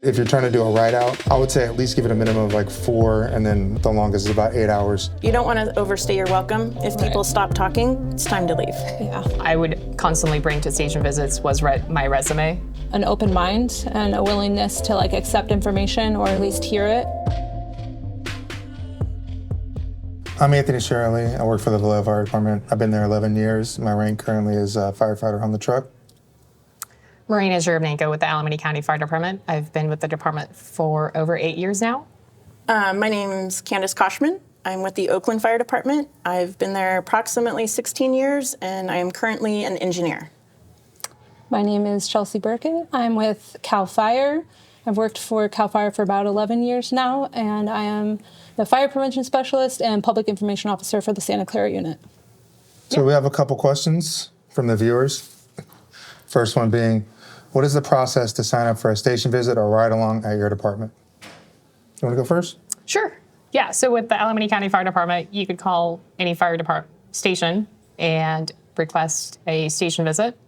If you're trying to do a ride out, I would say at least give it a minimum of like 4, and then the longest is about 8 hours. You don't want to overstay your welcome. If people stop talking, it's time to leave. Yeah. I would constantly bring to station visits was my resume. An open mind and a willingness to accept information or at least hear it. I'm Anthony Shirley. I work for the Vallejo Fire Department. I've been there 11 years. My rank currently is firefighter on the truck. Marina Zherbanenko with the Alameda County Fire Department. I've been with the department for over 8 years now. My name's Candace Koshman. I'm with the Oakland Fire Department. I've been there approximately 16 years, and I am currently an engineer. My name is Chelsea Burkett. I'm with CAL FIRE. I've worked for CAL FIRE for about 11 years now, and I am the Fire Prevention Specialist and Public Information Officer for the Santa Clara unit. So we have a couple questions from the viewers. First one being, what is the process to sign up for a station visit or ride along at your department? You want to go first? Sure. Yeah, so with the Alameda County Fire Department, you could call any fire department station and request a station visit.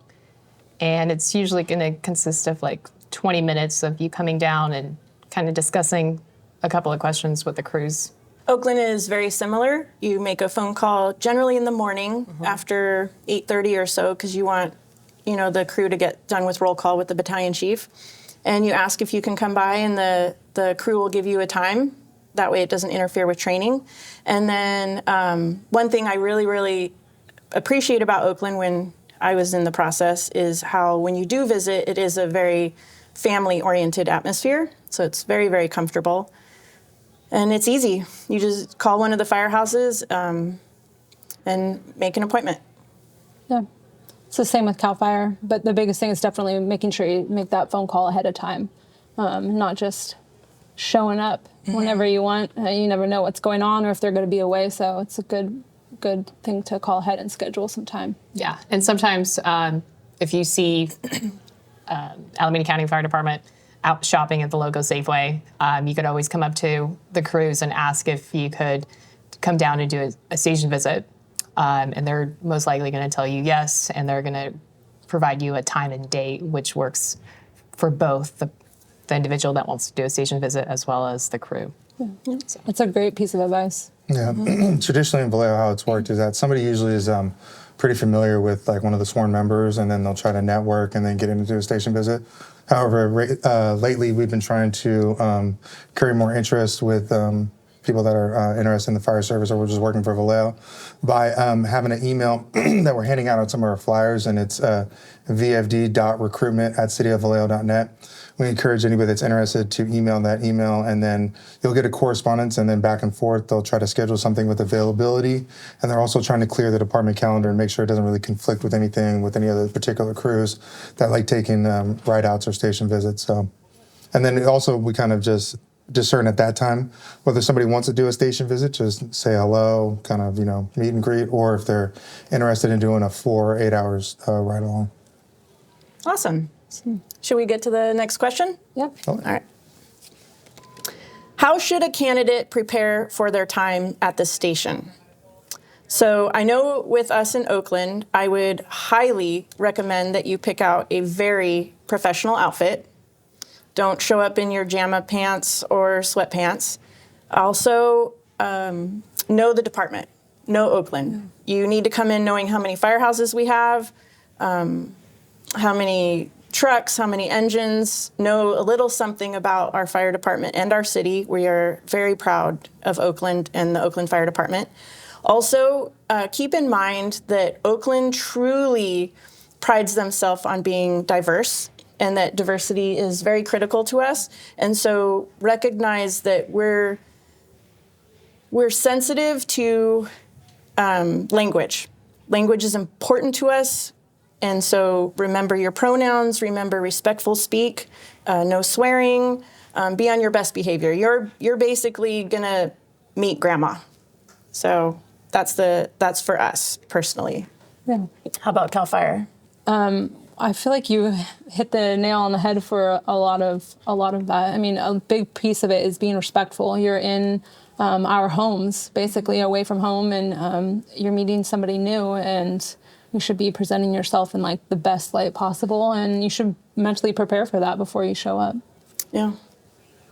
And it's usually going to consist of 20 minutes of you coming down and kind of discussing a couple of questions with the crews. Oakland is very similar. You make a phone call generally in the morning after 8:30 or so, because you want the crew to get done with roll call with the battalion chief. And you ask if you can come by, and the crew will give you a time. That way it doesn't interfere with training. And then one thing I really, really appreciate about Oakland when I was in the process is how when you do visit, it is a very family-oriented atmosphere. So it's very, very comfortable. And it's easy. You just call one of the firehouses and make an appointment. Yeah. It's the same with CAL FIRE, but the biggest thing is definitely making sure you make that phone call ahead of time, not just showing up whenever you want. You never know what's going on or if they're going to be away, so it's a good thing to call ahead and schedule some time. Yeah, and sometimes if you see Alameda County Fire Department out shopping at the local Safeway, you could always come up to the crews and ask if you could come down and do a station visit. And they're most likely going to tell you yes, and they're going to provide you a time and date which works for both the individual that wants to do a station visit as well as the crew. Yeah. So. It's a great piece of advice. Yeah. Traditionally in Vallejo, how it's worked is that somebody usually is pretty familiar with one of the sworn members, and then they'll try to network and then get into a station visit. However, lately we've been trying to carry more interest with people that are interested in the fire service or we're just working for Vallejo by having an email that we're handing out on some of our flyers, and it's vfd.recruitment@cityofvallejo.net. We encourage anybody that's interested to email that email, and then you'll get a correspondence, and then back and forth they'll try to schedule something with availability, and they're also trying to clear the department calendar and make sure it doesn't really conflict with anything with any other particular crews that like taking ride outs or station visits. So, and then also we kind of just discern at that time whether somebody wants to do a station visit, just say hello, kind of meet and greet, or if they're interested in doing a 4 or 8 hours ride along. Awesome. Should we get to the next question? Yep. All right. How should a candidate prepare for their time at the station? So I know with us in Oakland, I would highly recommend that you pick out a very professional outfit. Don't show up in your jamma pants or sweatpants. Also, know the department. Know Oakland. You need to come in knowing how many firehouses we have, how many trucks, how many engines, know a little something about our fire department and our city. We are very proud of Oakland and the Oakland Fire Department. Also, keep in mind that Oakland truly prides themselves on being diverse, and that diversity is very critical to us. And so recognize that we're sensitive to language. Language is important to us. And so remember your pronouns, remember respectful speak, no swearing, be on your best behavior. You're basically gonna meet grandma. So that's for us personally. Yeah. How about CAL FIRE? I feel like you hit the nail on the head for a lot of that. I mean, a big piece of it is being respectful. You're in our homes, basically away from home, and you're meeting somebody new, and you should be presenting yourself in the best light possible, and you should mentally prepare for that before you show up. Yeah.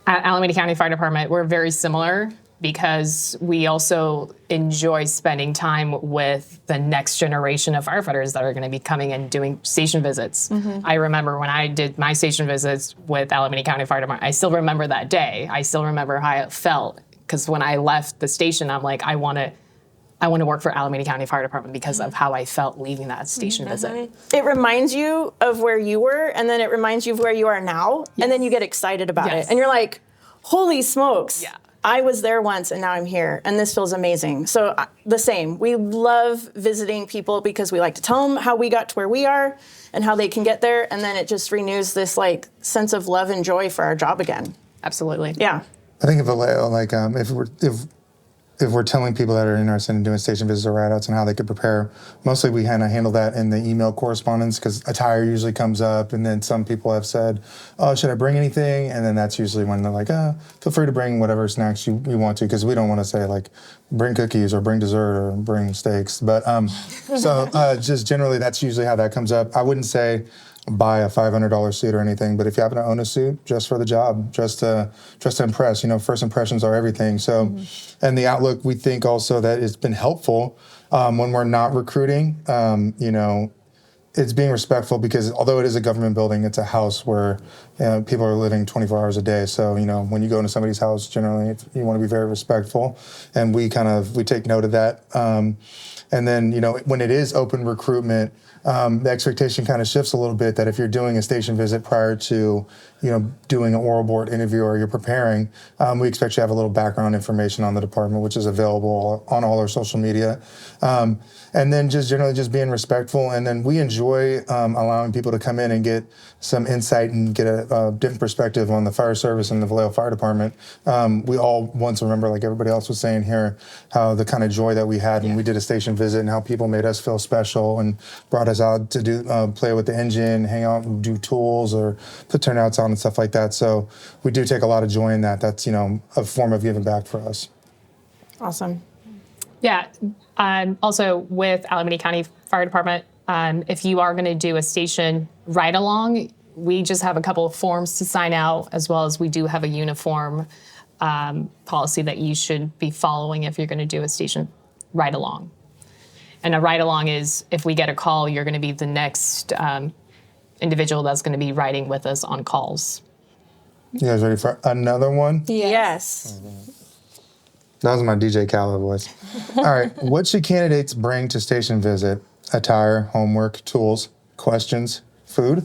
At Alameda County Fire Department, we're very similar because we also enjoy spending time with the next generation of firefighters that are going to be coming and doing station visits. I remember when I did my station visits with Alameda County Fire Department, I still remember that day. I still remember how it felt, because when I left the station, I'm like, I want to work for Alameda County Fire Department because of how I felt leaving that station visit. It reminds you of where you were, and then it reminds you of where you are now, and then you get excited about it. And you're like, holy smokes. Yeah. I was there once and now I'm here, and this feels amazing. So the same. We love visiting people because we like to tell them how we got to where we are and how they can get there, and then it just renews this like sense of love and joy for our job again. Absolutely. Yeah. I think of Vallejo, like if we're telling people that are interested in doing station visits or ride outs and how they could prepare, mostly we kind of handle that in the email correspondence, because attire usually comes up, and then some people have said, oh, should I bring anything? And then that's usually when they're like, feel free to bring whatever snacks you want to, because we don't want to say like, bring cookies or bring dessert or bring steaks. But just generally, that's usually how that comes up. I wouldn't say buy a $500 suit or anything, but if you happen to own a suit, just for the job, just to impress, first impressions are everything. So, and the outlook, we think also that it's been helpful when we're not recruiting, it's being respectful, because although it is a government building, it's a house where people are living 24 hours a day. So, when you go into somebody's house, generally you want to be very respectful, and we take note of that. And then, when it is open recruitment, the expectation kind of shifts a little bit, that if you're doing a station visit prior to, doing an oral board interview, or you're preparing, we expect you to have a little background information on the department, which is available on all our social media. And then just generally just being respectful. And then we enjoy allowing people to come in and get some insight and get a different perspective on the fire service and the Vallejo Fire Department. We all want to remember, like everybody else was saying here, how the kind of joy that we had when we did a station visit, and how people made us feel special and brought us out to do play with the engine, hang out and do tools, or put turnouts on and stuff like that. So we do take a lot of joy in that. That's, a form of giving back for us. Awesome. Yeah. Also with Alameda County Fire Department, if you are going to do a station ride along, we just have a couple of forms to sign out, as well as we do have a uniform policy that you should be following if you're going to do a station ride along. And a ride along is, if we get a call, you're going to be the next individual that's going to be riding with us on calls. You guys ready for another one? Yes. That was my DJ Khaled voice. All right. What should candidates bring to station visit? Attire, homework, tools, questions, food?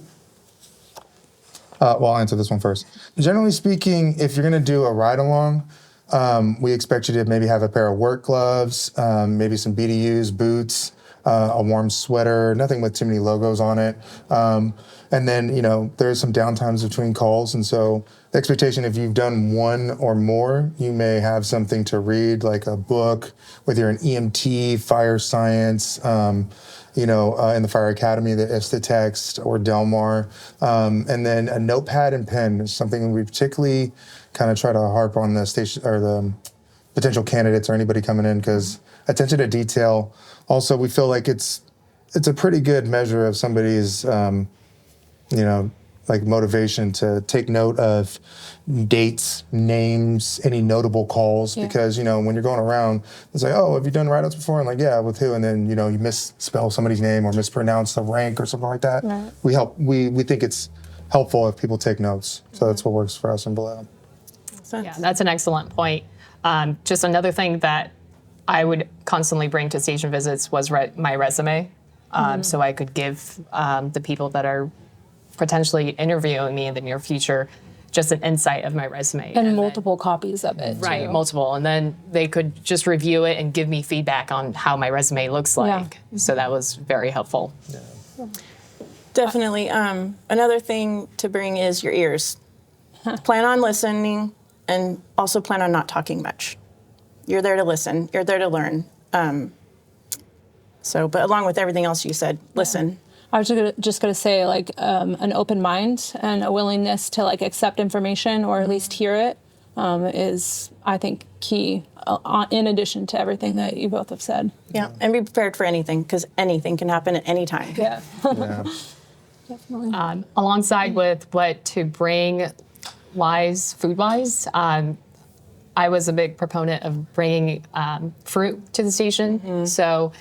I'll answer this one first. Generally speaking, if you're going to do a ride-along, we expect you to maybe have a pair of work gloves, maybe some BDUs, boots, a warm sweater, nothing with too many logos on it. And then, there's some downtimes between calls. And so the expectation, if you've done one or more, you may have something to read, like a book, whether you're an EMT, fire science, in the Fire Academy, the Ifs to Text, or Delmar. And then a notepad and pen is something we particularly kind of try to harp on the station or the potential candidates or anybody coming in, because attention to detail. Also, we feel like it's a pretty good measure of somebody's, motivation to take note of dates, names, any notable calls, because, when you're going around, it's like, oh, have you done write-ups before? And like, yeah, with who? And then, you misspell somebody's name or mispronounce the rank or something like that. Right. We think it's helpful if people take notes. So that's what works for us in Vallejo. Yeah, that's an excellent point. Just another thing that I would constantly bring to station visits was my resume, so I could give the people that are potentially interviewing me in the near future just an insight of my resume. And multiple copies of it. Right, too. multiple. And then they could just review it and give me feedback on how my resume looks like. Yeah. So that was very helpful. Yeah. Definitely. Another thing to bring is your ears. Plan on listening, and also plan on not talking much. You're there to listen. You're there to learn. But along with everything else you said, listen. I was just going to say, an open mind and a willingness to, accept information, or at least hear it, is, I think, key, in addition to everything that you both have said. Yeah, and be prepared for anything, because anything can happen at any time. Yeah. Yeah. Definitely. Alongside with what to bring, wise, food wise, I was a big proponent of bringing fruit to the station. So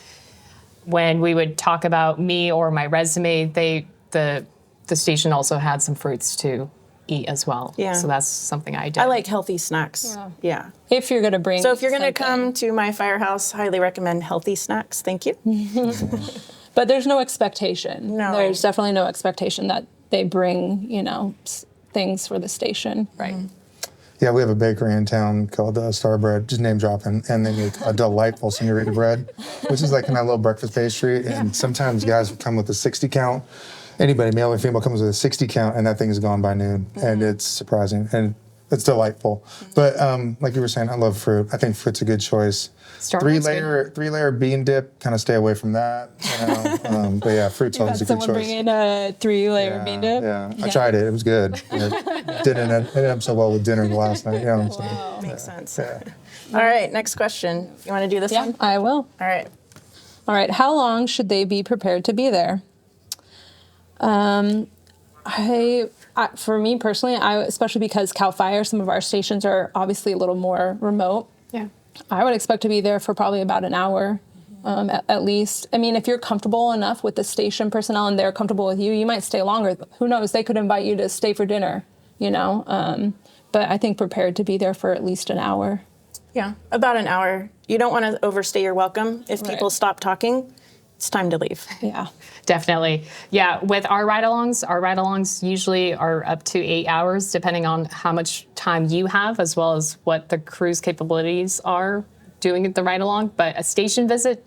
when we would talk about me or my resume, the station also had some fruits to eat as well. Yeah. So that's something I did. I like healthy snacks. Yeah. If you're going to bring So if you're going to something. come to my firehouse, highly recommend healthy snacks. Thank you. But there's no expectation. No. There's definitely no expectation that they bring, things for the station. Right. Yeah, we have a bakery in town called Star Bread, just name dropping, and they make a delightful senorita bread, which is like kind of a little breakfast pastry. And sometimes guys will come with a 60 count. Anybody, male or female, comes with a 60 count, and that thing is gone by noon. And it's surprising, and it's delightful. But like you were saying, I love fruit. I think fruit's a good choice. Three-layer bean dip, kind of stay away from that. But yeah, fruit's always a good Someone choice. bring in a 3-layer bean dip? Yeah, I tried it. It was good. It didn't end up so well with dinner last night. You know what I'm saying? Makes sense. All right, next question. You want to do this Yeah, one? I will. All right. All right, how long should they be prepared to be there? For me personally, especially because CAL FIRE, some of our stations are obviously a little more remote. Yeah. I would expect to be there for probably about an hour, at least. I mean, if you're comfortable enough with the station personnel and they're comfortable with you, you might stay longer. Who knows? They could invite you to stay for dinner, But I think prepared to be there for at least an hour. Yeah, about an hour. You don't want to overstay your welcome. If people stop talking, it's time to leave. Yeah. Definitely. Yeah, with our ride-alongs usually are up to 8 hours, depending on how much time you have, as well as what the crew's capabilities are doing the ride-along. But a station visit,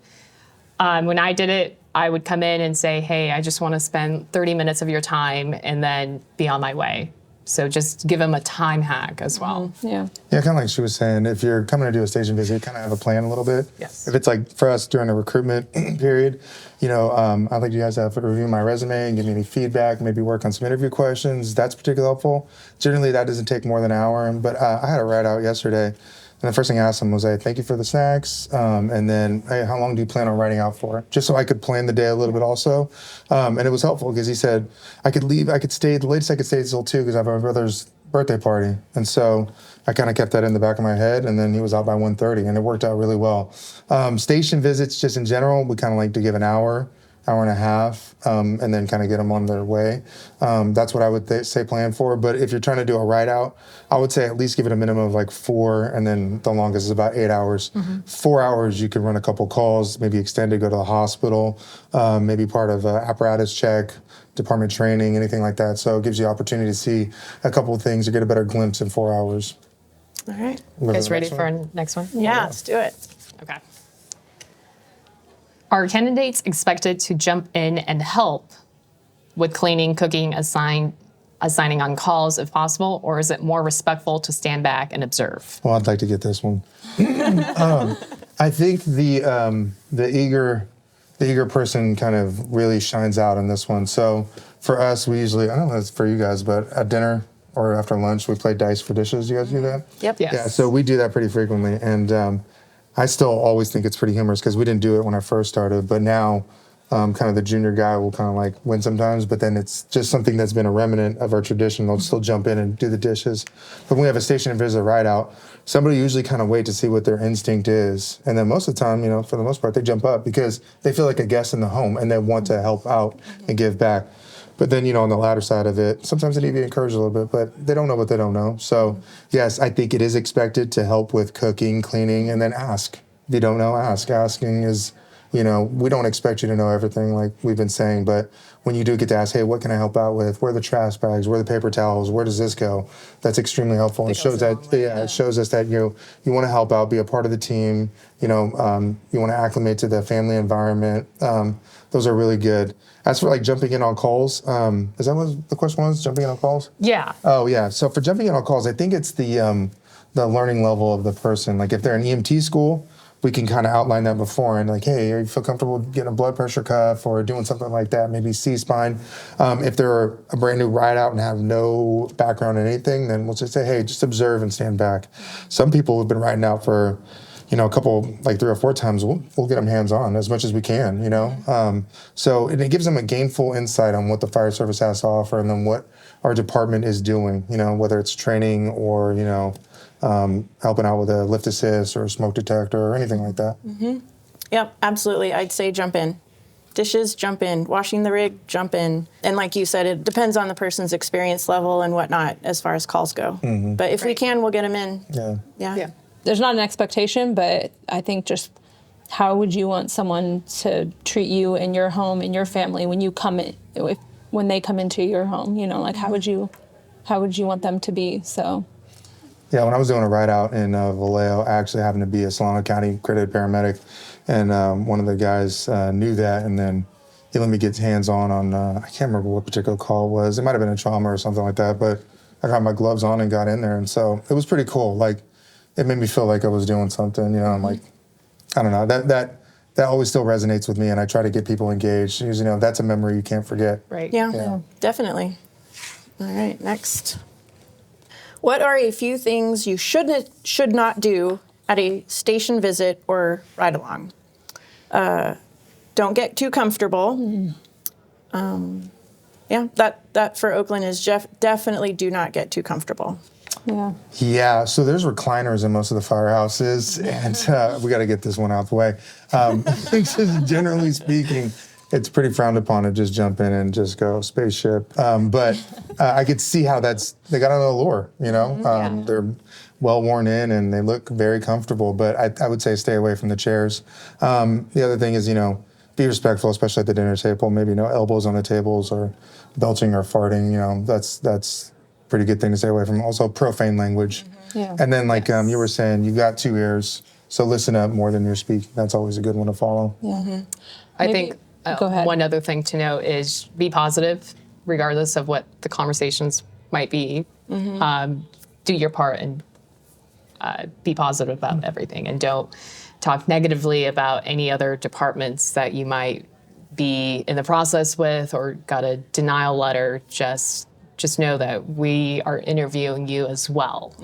when I did it, I would come in and say, hey, I just want to spend 30 minutes of your time and then be on my way. So just give them a time hack as well. Yeah. Yeah, kind of like she was saying, if you're coming to do a station visit, you kind of have a plan a little bit. Yes. If it's like for us during the recruitment period, I'd like you guys to review my resume and give me any feedback, maybe work on some interview questions. That's particularly helpful. Generally, that doesn't take more than an hour. But I had a ride out yesterday, and the first thing I asked him was, hey, thank you for the snacks. And then, hey, how long do you plan on riding out for? Just so I could plan the day a little bit also. And it was helpful because he said, the latest I could stay till 2 because I have my brother's birthday party. And so I kind of kept that in the back of my head. And then he was out by 1:30 and it worked out really well. Station visits, just in general, we kind of like to give an hour and a half, and then kind of get them on their way. That's what I would say plan for. But if you're trying to do a ride out, I would say at least give it a minimum of like 4, and then the longest is about 8 hours. 4 hours, you can run a couple calls, maybe extend to go to the hospital, maybe part of apparatus check, department training, anything like that. So it gives you opportunity to see a couple of things to get a better glimpse in 4 hours. All right. You guys ready for our next one? Yeah, let's do it. Okay. Are candidates expected to jump in and help with cleaning, cooking, assigning on calls if possible, or is it more respectful to stand back and observe? Well, I'd like to get this one. I think the eager person kind of really shines out in this one. So for us, we usually, I don't know if it's for you guys, but at dinner or after lunch, we play dice for dishes. You guys do that? Yep. Yes. Yeah, so we do that pretty frequently. And I still always think it's pretty humorous because we didn't do it when I first started, but now kind of the junior guy will kind of like win sometimes, but then it's just something that's been a remnant of our tradition. They'll still jump in and do the dishes. But when we have a station and visit ride out, somebody usually kind of wait to see what their instinct is. And then most of the time, for the most part, they jump up because they feel like a guest in the home and they want to help out and give back. But then, on the latter side of it, sometimes they need to be encouraged a little bit, but they don't know what they don't know. So, yes, I think it is expected to help with cooking, cleaning, and then ask. If you don't know, ask. Asking is, we don't expect you to know everything like we've been saying, but when you do get to ask, hey, what can I help out with? Where are the trash bags? Where are the paper towels? Where does this go? That's extremely helpful. And it shows it shows us that, you want to help out, be a part of the team, you want to acclimate to the family environment. Those are really good. As for like jumping in on calls, is that what the question was? Jumping in on calls? Yeah. Oh yeah. So for jumping in on calls, I think it's the learning level of the person. Like if they're in EMT school, we can kind of outline that before and like, hey, you feel comfortable getting a blood pressure cuff or doing something like that, maybe C-spine. If they're a brand new ride out and have no background in anything, then we'll just say, hey, just observe and stand back. Some people have been riding out for, a couple, like 3 or 4 times, we'll get them hands-on as much as we can, So and it gives them a gainful insight on what the fire service has to offer and then what our department is doing, whether it's training or, helping out with a lift assist or a smoke detector or anything like that. Yep, absolutely. I'd say jump in. Dishes, jump in. Washing the rig, jump in. And like you said, it depends on the person's experience level and whatnot as far as calls go. But if we can, we'll get them in. Yeah. There's not an expectation, but I think just how would you want someone to treat you in your home, in your family when you come in, when they come into your home? Like how would you want them to be? So. Yeah, when I was doing a ride out in Vallejo, I actually happened to be a Solano County accredited paramedic, and one of the guys knew that, and then he let me get hands-on on, I can't remember what particular call it was. It might have been a trauma or something like that, but I got my gloves on and got in there, and so it was pretty cool. Like, it made me feel like I was doing something, I'm like, I don't know, that always still resonates with me, and I try to get people engaged. Because, that's a memory you can't forget. Right. Yeah, definitely. All right, next. What are a few things you should not do at a station visit or ride along? Don't get too comfortable. That for Oakland is definitely do not get too comfortable. Yeah, so there's recliners in most of the firehouses, and we got to get this one out the way. Just generally speaking, it's pretty frowned upon to just jump in and just go spaceship. But I could see how they got an allure, They're well worn in and they look very comfortable, but I would say stay away from the chairs. The other thing is, be respectful, especially at the dinner table. Maybe no elbows on the tables or belching or farting, that's a pretty good thing to stay away from. Also profane language. And then like you were saying, you've got two ears, so listen up more than you're speaking. That's always a good one to follow. I think Go ahead. one other thing to note is be positive, regardless of what the conversations might be. Do your part and be positive about everything, and don't talk negatively about any other departments that you might be in the process with or got a denial letter. Just know that we are interviewing you as well.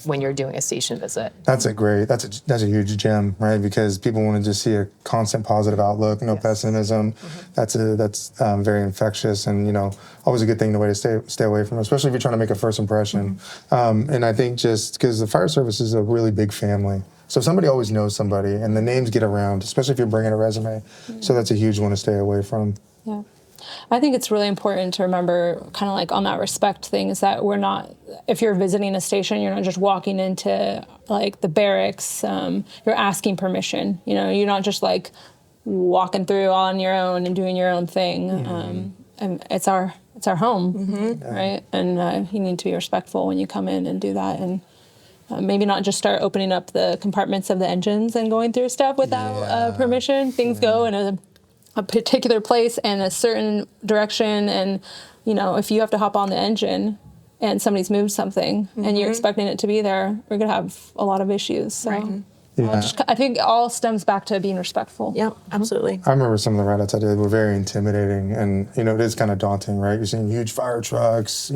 When you're doing a station visit. That's a huge gem, right? Because people want to just see a constant positive outlook, no pessimism. That's very infectious, and always a good thing, the way to stay away from, especially if you're trying to make a first impression. And I think just because the fire service is a really big family, so somebody always knows somebody, and the names get around, especially if you're bringing a resume. So that's a huge one to stay away from. Yeah. I think it's really important to remember, kind of like on that respect thing, is that if you're visiting a station, you're not just walking into like the barracks, you're asking permission. You're not just like walking through on your own and doing your own thing. And it's our home, right? And you need to be respectful when you come in and do that. And maybe not just start opening up the compartments of the engines and going through stuff without permission. Things go in a particular place and a certain direction, and if you have to hop on the engine and somebody's moved something and you're expecting it to be there, we're going to have a lot of issues. So I think it all stems back to being respectful. Yep, absolutely. I remember some of the write-outs I did were very intimidating, and it is kind of daunting, right? You're seeing huge fire trucks,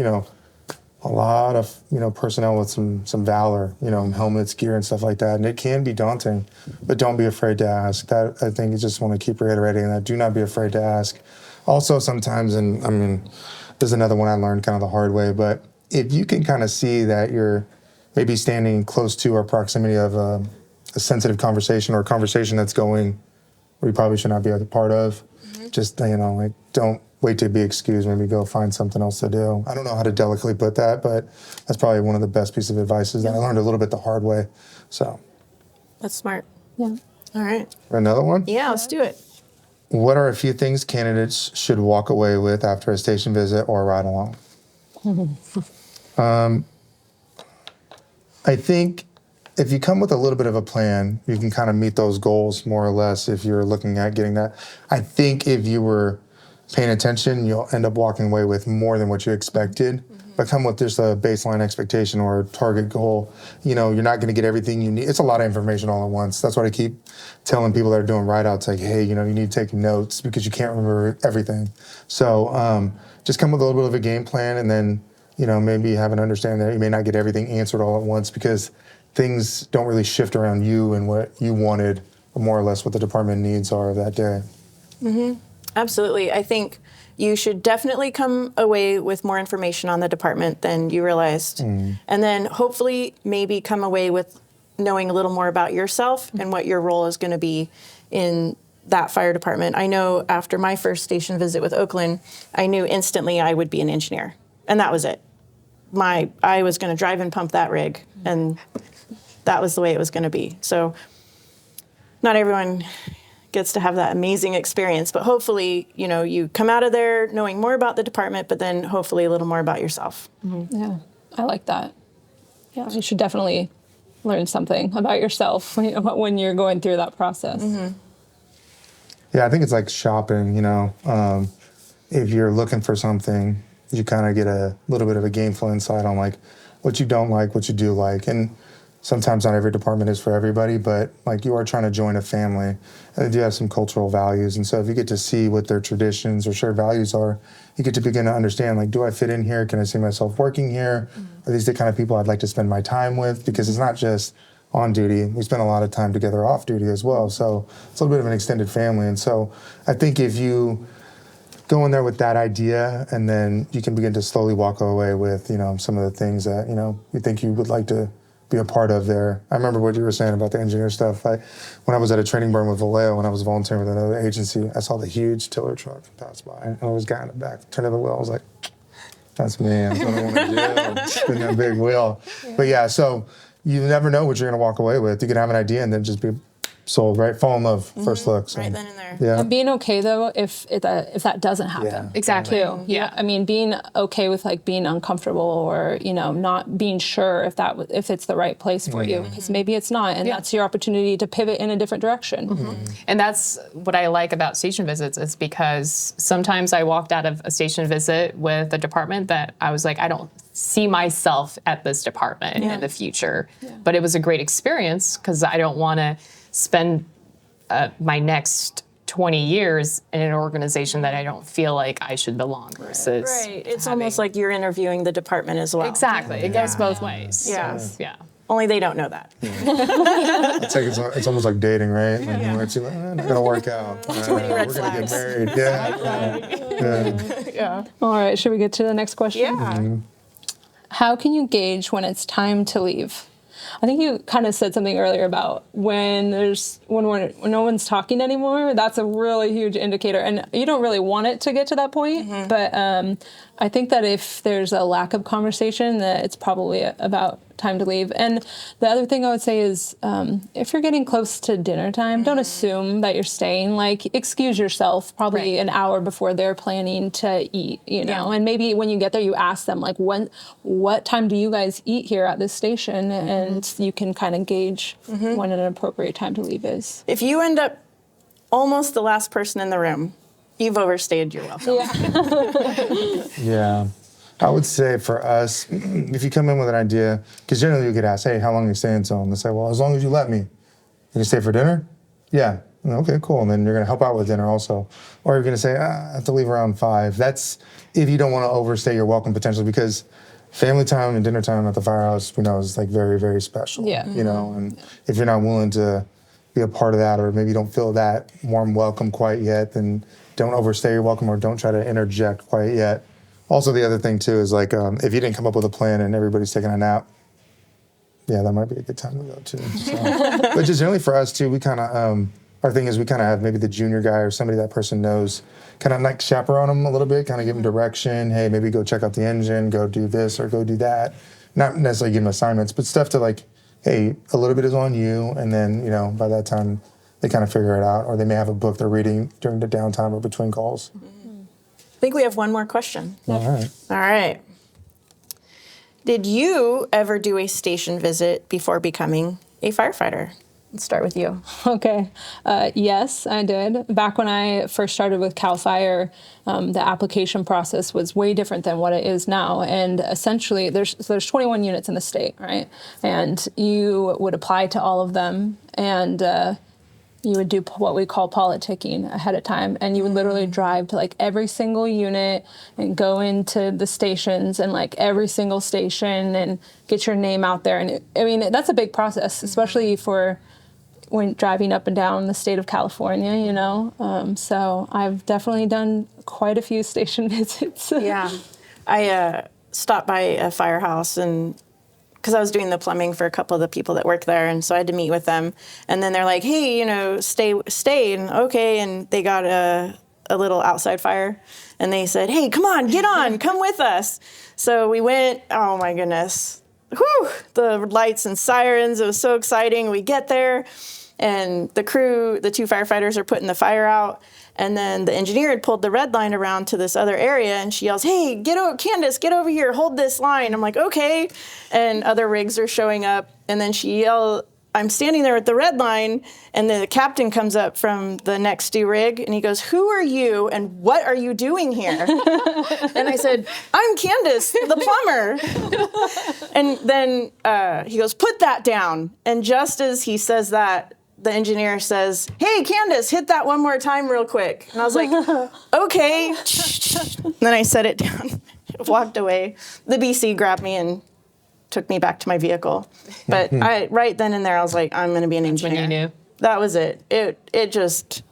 a lot of personnel with some valor, helmets, gear, and stuff like that, and it can be daunting. But don't be afraid to ask. That, I think, you just want to keep reiterating that. Do not be afraid to ask. Also, sometimes, and I mean, there's another one I learned kind of the hard way, but if you can kind of see that you're maybe standing close to or proximity of a sensitive conversation or a conversation that's going where you probably should not be a part of, just don't wait to be excused, maybe go find something else to do. I don't know how to delicately put that, but that's probably one of the best pieces of advice that I learned a little bit the hard way. So That's smart. Yeah. All right. Another one? Yeah, let's do it. What are a few things candidates should walk away with after a station visit or a ride along? I think if you come with a little bit of a plan, you can kind of meet those goals more or less if you're looking at getting that. I think if you were paying attention, you'll end up walking away with more than what you expected. But come with just a baseline expectation or a target goal. You're not going to get everything you need. It's a lot of information all at once. That's what I keep telling people that are doing ride-outs, like, hey, you need to take notes because you can't remember everything. So just come with a little bit of a game plan, and then, maybe have an understanding that you may not get everything answered all at once, because things don't really shift around you and what you wanted, or more or less what the department needs are that day. Absolutely. I think you should definitely come away with more information on the department than you realized. And then hopefully maybe come away with knowing a little more about yourself and what your role is going to be in that fire department. I know after my first station visit with Oakland, I knew instantly I would be an engineer. And that was it. I was going to drive and pump that rig, and that was the way it was going to be. So not everyone gets to have that amazing experience, but hopefully, you come out of there knowing more about the department, but then hopefully a little more about yourself. Yeah, I like that. Yeah, you should definitely learn something about yourself when you're going through that process. Yeah, I think it's like shopping, if you're looking for something, you kind of get a little bit of a gameful insight on like what you don't like, what you do like. And sometimes not every department is for everybody, but like you are trying to join a family and they do have some cultural values. And so if you get to see what their traditions or shared values are, you get to begin to understand, like, do I fit in here? Can I see myself working here? Are these the kind of people I'd like to spend my time with? Because it's not just on duty. We spend a lot of time together off duty as well. So it's a little bit of an extended family. And so I think if you go in there with that idea, and then you can begin to slowly walk away with, some of the things that, you think you would like to be a part of there. I remember what you were saying about the engineer stuff. When I was at a training burn with Vallejo, when I was volunteering with another agency, I saw the huge tiller truck pass by, and there was a guy in the back turning the wheel. I was like, that's me. That's what I want to do. Spin that big wheel. Yeah. But yeah, so you never know what you're going to walk away with. You can have an idea and then just be sold, right? Fall in love first look. So. Right then and there. Yeah. And being okay though if that doesn't happen. Yeah. Exactly. Too. Yeah. I mean, being okay with like being uncomfortable or not being sure if it's the right place for you, because maybe it's not, and that's your opportunity to pivot in a different direction. And that's what I like about station visits, is because sometimes I walked out of a station visit with a department that I was like, I don't see myself at this department in the future. But it was a great experience because I don't want to spend my next 20 years in an organization that I don't feel like I should belong versus. Right. It's almost like you're interviewing the department as well. Exactly. It goes both ways. Yeah. So, yeah. Only they don't know that. It's like it's almost like dating, right? Like you're like, not gonna work out. Red We're gonna flags. get married. Yeah. All right, should we get to the next question? Yeah. How can you gauge when it's time to leave? I think you kind of said something earlier about when no one's talking anymore. That's a really huge indicator, and you don't really want it to get to that point. But I think that if there's a lack of conversation, that it's probably about time to leave. And the other thing I would say is, if you're getting close to dinner time, don't assume that you're staying. Like, excuse yourself probably an hour before they're planning to eat, and maybe when you get there, you ask them, like, what time do you guys eat here at this station? And you can kind of gauge when an appropriate time to leave is. If you end up almost the last person in the room, you've overstayed your welcome. Yeah. I would say for us, if you come in with an idea, because generally you could ask, hey, how long are you staying till? And they say, well, as long as you let me. You can stay for dinner? Yeah. Okay, cool. And then you're going to help out with dinner also. Or you're going to say, I have to leave around 5. That's if you don't want to overstay your welcome potentially, because family time and dinner time at the firehouse, we know, is like very, very special. Yeah. And if you're not willing to be a part of that, or maybe you don't feel that warm welcome quite yet, then don't overstay your welcome or don't try to interject quite yet. Also, the other thing, too, is like if you didn't come up with a plan and everybody's taking a nap, that might be a good time to go, too. So. But just generally for us, too, we kind of, our thing is we kind of have maybe the junior guy or somebody that person knows, kind of like chaperone them a little bit, kind of give them direction. Hey, maybe go check out the engine, go do this or go do that. Not necessarily give them assignments, but stuff to like, hey, a little bit is on you. And then, by that time, they kind of figure it out. Or they may have a book they're reading during the downtime or between calls. I think we have one more question. All right. All right. Did you ever do a station visit before becoming a firefighter? Let's start with you. Okay. Yes, I did. Back when I first started with CAL FIRE, the application process was way different than what it is now. And essentially, there's 21 units in the state, right? And you would apply to all of them, and you would do what we call politicking ahead of time. And you would literally drive to like every single unit and go into the stations and like every single station and get your name out there. And that's a big process, especially went driving up and down the state of California, you know. So I've definitely done quite a few station visits. Yeah. I stopped by a firehouse and because I was doing the plumbing for a couple of the people that work there, and so I had to meet with them. And then they're like, "Hey, you know, stay," and okay. And they got a little outside fire, and they said, "Hey, come on, get on, come with us." So we went. Oh my goodness, whew! The lights and sirens. It was so exciting. We get there, and the crew, the 2 firefighters, are putting the fire out. And then the engineer had pulled the red line around to this other area, and she yells, "Hey, Candace, get over here, hold this line." I'm like, "Okay." And other rigs are showing up, and then she yelled, I'm standing there with the red line, and the captain comes up from the next to rig, and he goes, "Who are you, and what are you doing here?" And I said, "I'm Candace, the plumber." And then he goes, "Put that down." And just as he says that, the engineer says, "Hey, Candace, hit that one more time real quick." And I was like, "Okay." And then I set it down, walked away. The BC grabbed me and took me back to my vehicle. But right then and there, I was like, I'm going to be an engineer. When you knew? That was it. It just,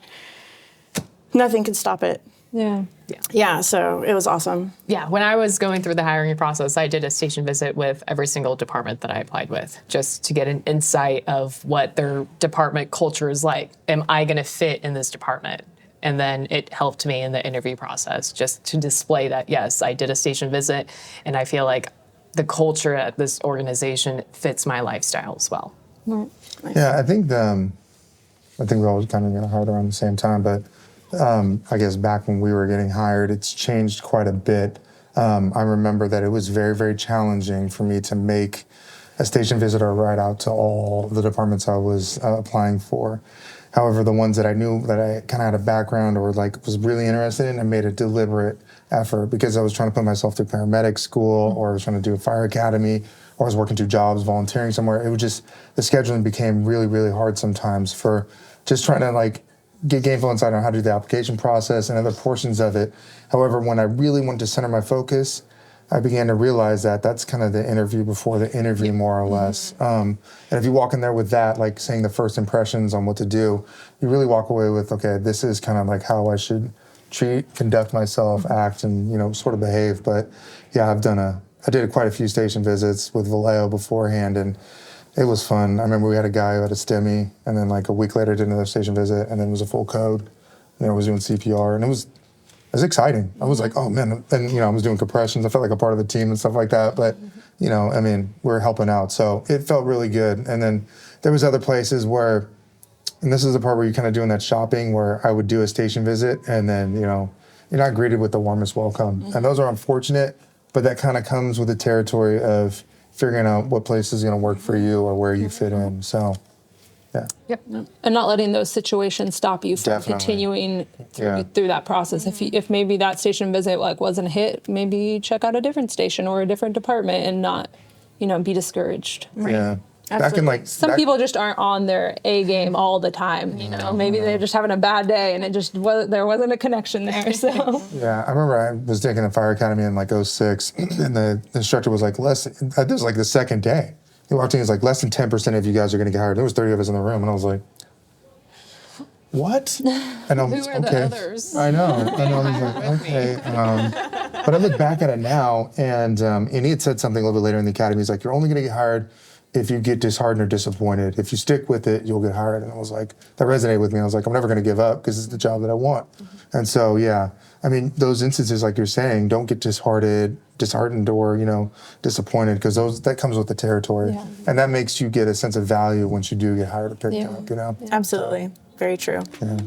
nothing could stop it. Yeah. Yeah, so it was awesome. Yeah, when I was going through the hiring process, I did a station visit with every single department that I applied with, just to get an insight of what their department culture is like. Am I going to fit in this department? And then it helped me in the interview process just to display that, yes, I did a station visit, and I feel like the culture at this organization fits my lifestyle as well. Right. Yeah, I think we all kind of got hired around the same time, but I guess back when we were getting hired, it's changed quite a bit. I remember that it was very, very challenging for me to make a station visit or ride out to all the departments I was applying for. However, the ones that I knew that I kind of had a background or like was really interested in, I made a deliberate effort because I was trying to put myself through paramedic school, or I was trying to do a fire academy, or I was working 2 jobs, volunteering somewhere. It was just, the scheduling became really, really hard sometimes for just trying to like get gainful insight on how to do the application process and other portions of it. However, when I really wanted to center my focus, I began to realize that that's kind of the interview before the interview, more or less. And if you walk in there with that, like saying the first impressions on what to do, you really walk away with, okay, this is kind of like how I should conduct myself, act, and, you know, sort of behave. But yeah, I did quite a few station visits with Vallejo beforehand, and it was fun. I remember we had a guy who had a STEMI, and then like a week later did another station visit, and then it was a full code, and I was doing CPR, and it was exciting. I was like, oh man, and you know, I was doing compressions. I felt like a part of the team and stuff like that. But you know, I mean, we're helping out, so it felt really good. And then there was other places where, and this is the part where you're kind of doing that shopping, where I would do a station visit, and then you know, you're not greeted with the warmest welcome, and those are unfortunate. But that kind of comes with the territory of figuring out what place is going to work for you or where you fit in. So. Yeah. Yep. And not letting those situations stop you from continuing through that process. If maybe that station visit like wasn't a hit, maybe check out a different station or a different department and not, you know, be discouraged. Right. Yeah. Back in like some people just aren't on their A game all the time. You know, maybe they're just having a bad day and there wasn't a connection there. So yeah, I remember I was taking the fire academy in like 06, and the instructor was like, this was like the second day. He walked in, he was like, less than 10% of you guys are going to get hired. There was 30 of us in the room, and I was like, what? And I'm Who are the others? I know. I was like, okay. But I look back at it now, and he had said something a little bit later in the academy. He's like, you're only going to get hired if you get disheartened or disappointed. If you stick with it, you'll get hired. And I was like, that resonated with me. I was like, I'm never going to give up because it's the job that I want. And so, yeah, I mean, those instances, like you're saying, don't get disheartened or, you know, disappointed, because that comes with the territory. Yeah. And that makes you get a sense of value once you do get hired or picked up, you know? Absolutely. Very true. Yeah.